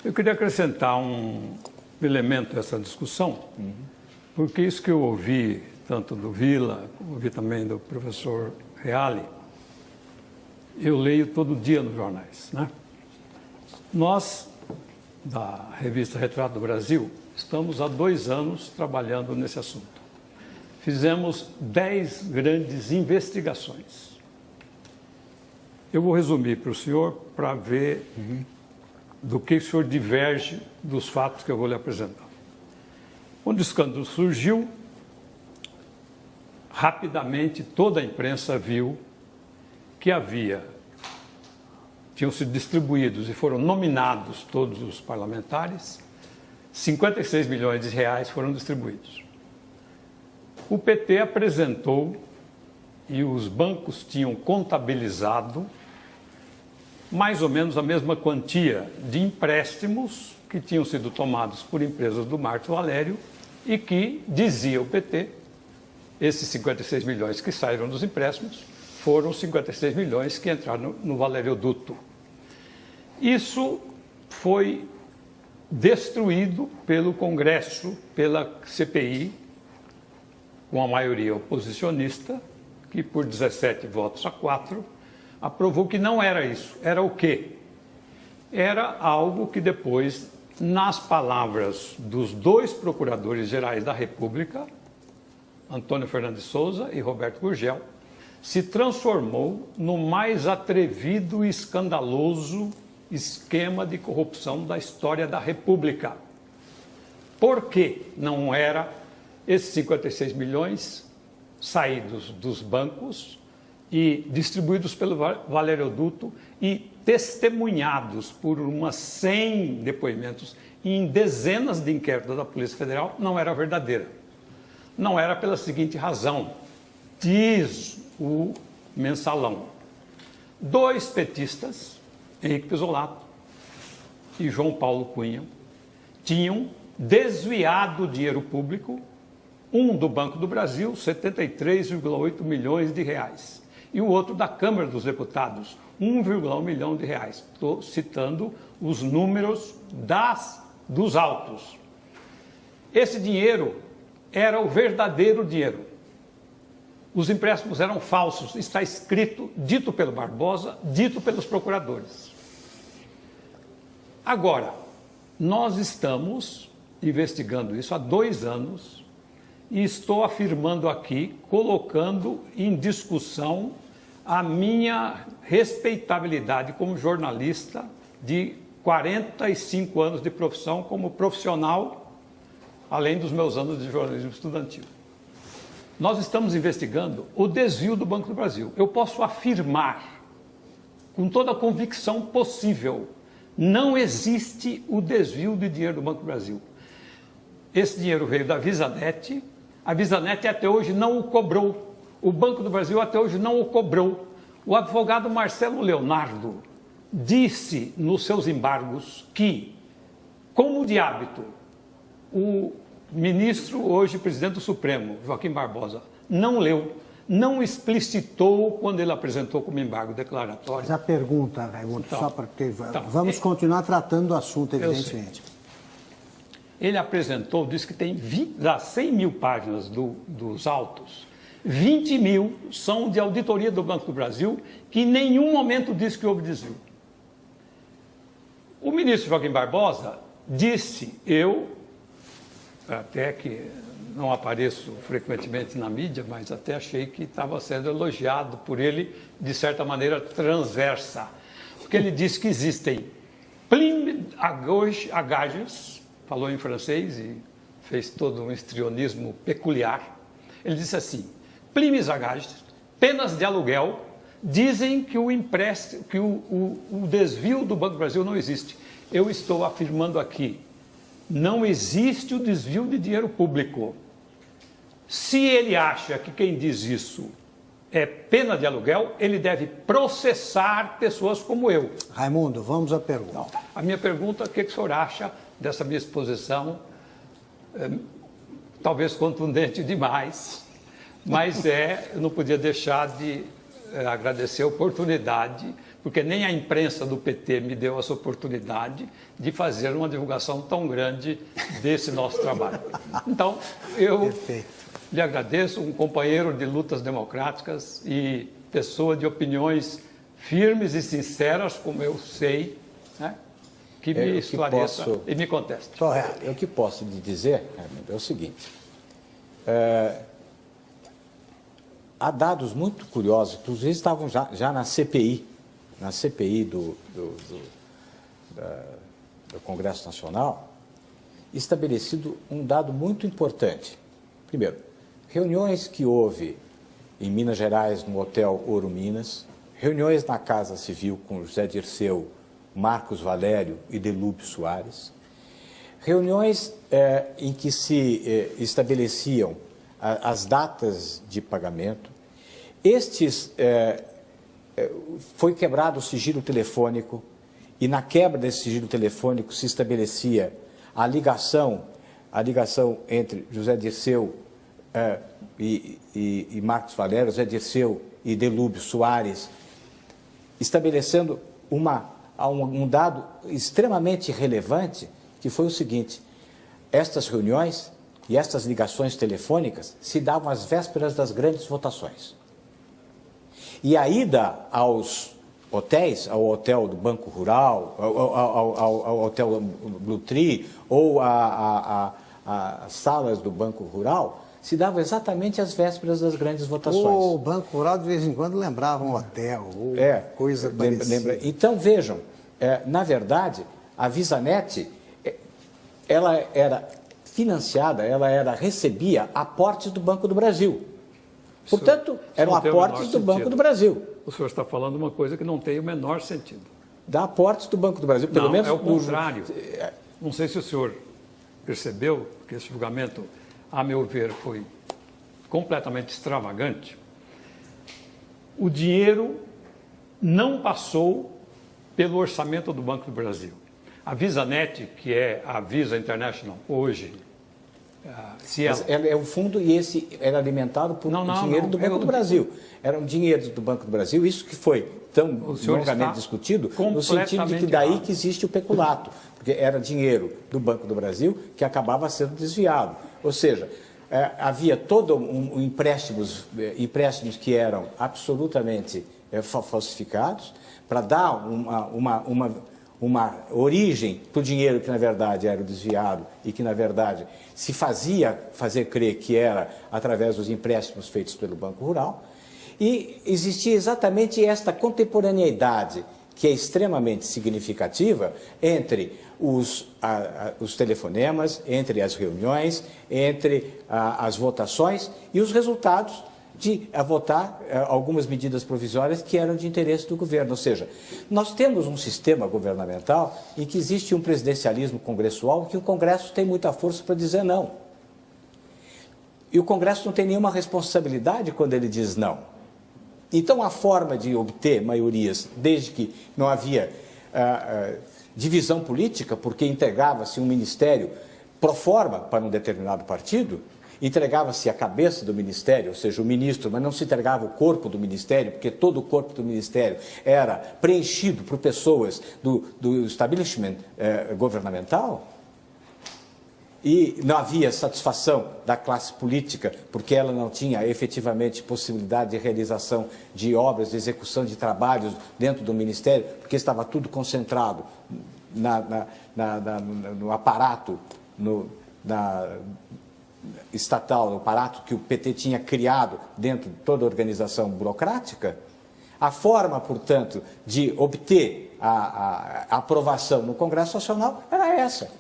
Eu queria acrescentar um elemento a essa discussão, porque isso que eu ouvi, tanto do Vila, como ouvi também do professor Reale, eu leio todo dia nos jornais, né? Nós, da revista Retrato do Brasil, estamos há 2 anos trabalhando nesse assunto. Fizemos 10 grandes investigações. Eu vou resumir para o senhor para ver do que o senhor diverge dos fatos que eu vou lhe apresentar. Quando o escândalo surgiu, rapidamente toda a imprensa viu que tinham sido distribuídos e foram nominados todos os parlamentares, 56 milhões de reais foram distribuídos. O PT apresentou e os bancos tinham contabilizado mais ou menos a mesma quantia de empréstimos que tinham sido tomados por empresas do Marcos Valério e que, dizia o PT, esses 56 milhões que saíram dos empréstimos foram 56 milhões que entraram no Valeroduto. Isso foi destruído pelo Congresso, pela CPI, com a maioria oposicionista, que por 17 votos a 4, aprovou que não era isso. Era o quê? Era algo que depois, nas palavras dos 2 procuradores-gerais da República, Antônio Fernandes Souza e Roberto Gurgel, se transformou no mais atrevido e escandaloso esquema de corrupção da história da República. Por que não era esses 56 milhões saídos dos bancos e distribuídos pelo Valeroduto e testemunhados por umas 100 depoimentos e em dezenas de inquéritos da Polícia Federal, não era verdadeira? Não era pela seguinte razão, diz o Mensalão. 2 petistas, Henrique Pizzolatto e João Paulo Cunha, tinham desviado dinheiro público, um do Banco do Brasil, 73,8 milhões de reais, e o outro da Câmara dos Deputados, 1,1 milhão de reais. Estou citando os números dos autos. Esse dinheiro era o verdadeiro dinheiro. Os empréstimos eram falsos, está escrito, dito pelo Barbosa, dito pelos procuradores. Agora, nós estamos investigando isso há 2 anos e estou afirmando aqui, colocando em discussão a minha respeitabilidade como jornalista de 45 anos de profissão, como profissional, além dos meus anos de jornalismo estudantil. Nós estamos investigando o desvio do Banco do Brasil. Eu posso afirmar, com toda a convicção possível, não existe o desvio de dinheiro do Banco do Brasil. Esse dinheiro veio da Visanet, a Visanet até hoje não o cobrou, o Banco do Brasil até hoje não o cobrou. O advogado Marcelo Leonardo disse nos seus embargos que, como de hábito, o ministro, hoje presidente do Supremo, Joaquim Barbosa, não leu, não explicitou quando ele apresentou como embargo declaratório. Mas a pergunta, Raimundo, então, só porque vamos continuar tratando do assunto, evidentemente. Ele apresentou, disse que tem das 100 mil páginas dos autos, 20 mil são de auditoria do Banco do Brasil, que em nenhum momento disse que houve desvio. O ministro Joaquim Barbosa disse, até que não apareço frequentemente na mídia, mas até achei que estava sendo elogiado por ele, de certa maneira, transversa. Porque ele disse que existem primes à gages, falou em francês e fez todo um histrionismo peculiar. Ele disse assim, primes à gages, penas de aluguel, dizem que o desvio do Banco do Brasil não existe. Eu estou afirmando aqui, não existe o desvio de dinheiro público. Se ele acha que quem diz isso é pena de aluguel, ele deve processar pessoas como eu. Raimundo, vamos à pergunta. Não. A minha pergunta, o que o senhor acha dessa minha exposição? Talvez contundente demais, mas eu não podia deixar de agradecer a oportunidade, porque nem a imprensa do PT me deu essa oportunidade de fazer uma divulgação tão grande desse nosso trabalho. Então, eu lhe agradeço, um companheiro de lutas democráticas e pessoa de opiniões firmes e sinceras, como eu sei, né, que me esclareça e me conteste. O que posso lhe dizer é o seguinte. Há dados muito curiosos, inclusive estavam já na CPI do Congresso Nacional, estabelecido um dado muito importante. Primeiro, reuniões que houve em Minas Gerais, no Hotel Ouro Minas, reuniões na Casa Civil com José Dirceu, Marcos Valério e Delúbio Soares, reuniões em que se estabeleciam as datas de pagamento. Foi quebrado o sigilo telefônico e na quebra desse sigilo telefônico se estabelecia a ligação entre José Dirceu e Marcos Valério, José Dirceu e Delúbio Soares, estabelecendo um dado extremamente relevante, que foi o seguinte: estas reuniões e estas ligações telefônicas se davam às vésperas das grandes votações. E a ida aos hotéis, ao hotel do Banco Rural, ao hotel Blue Tree ou às salas do Banco Rural, se dava exatamente às vésperas das grandes votações. O Banco Rural, de vez em quando, lembrava um hotel ou coisa parecida. Então, vejam, na verdade, a VisaNet, ela era financiada, recebia aportes do Banco do Brasil. Portanto, eram aportes do Banco do Brasil. O senhor está falando uma coisa que não tem o menor sentido. Dá aportes do Banco do Brasil, pelo menos... é o contrário. Não sei se o senhor percebeu que esse julgamento, a meu ver, foi completamente extravagante. O dinheiro não passou pelo orçamento do Banco do Brasil. A VisaNet, que é a Visa International hoje, é um fundo e esse era alimentado por dinheiro do Banco do Brasil. Era um dinheiro do Banco do Brasil, isso que foi tão longamente discutido, no sentido de que daí que existe o peculato, porque era dinheiro do Banco do Brasil que acabava sendo desviado. Ou seja, havia todo empréstimos que eram absolutamente falsificados para dar uma origem para o dinheiro que, na verdade, era desviado e que, na verdade, se fazer crer que era através dos empréstimos feitos pelo Banco Rural. E existia exatamente esta contemporaneidade, que é extremamente significativa, entre os telefonemas, entre as reuniões, entre as votações e os resultados de votar algumas medidas provisórias que eram de interesse do governo. Ou seja, nós temos um sistema governamental em que existe um presidencialismo congressual, que o Congresso tem muita força para dizer não. E o Congresso não tem nenhuma responsabilidade quando ele diz não. Então, a forma de obter maiorias, desde que não havia divisão política, porque entregava-se um ministério pro forma para um determinado partido, entregava-se a cabeça do ministério, ou seja, o ministro, mas não se entregava o corpo do ministério, porque todo o corpo do ministério era preenchido por pessoas do establishment governamental, e não havia satisfação da classe política, porque ela não tinha efetivamente possibilidade de realização de obras, de execução de trabalhos dentro do ministério, porque estava tudo concentrado no aparato estatal, no aparato que o PT tinha criado dentro de toda a organização burocrática. A forma, portanto, de obter a aprovação no Congresso Nacional era essa.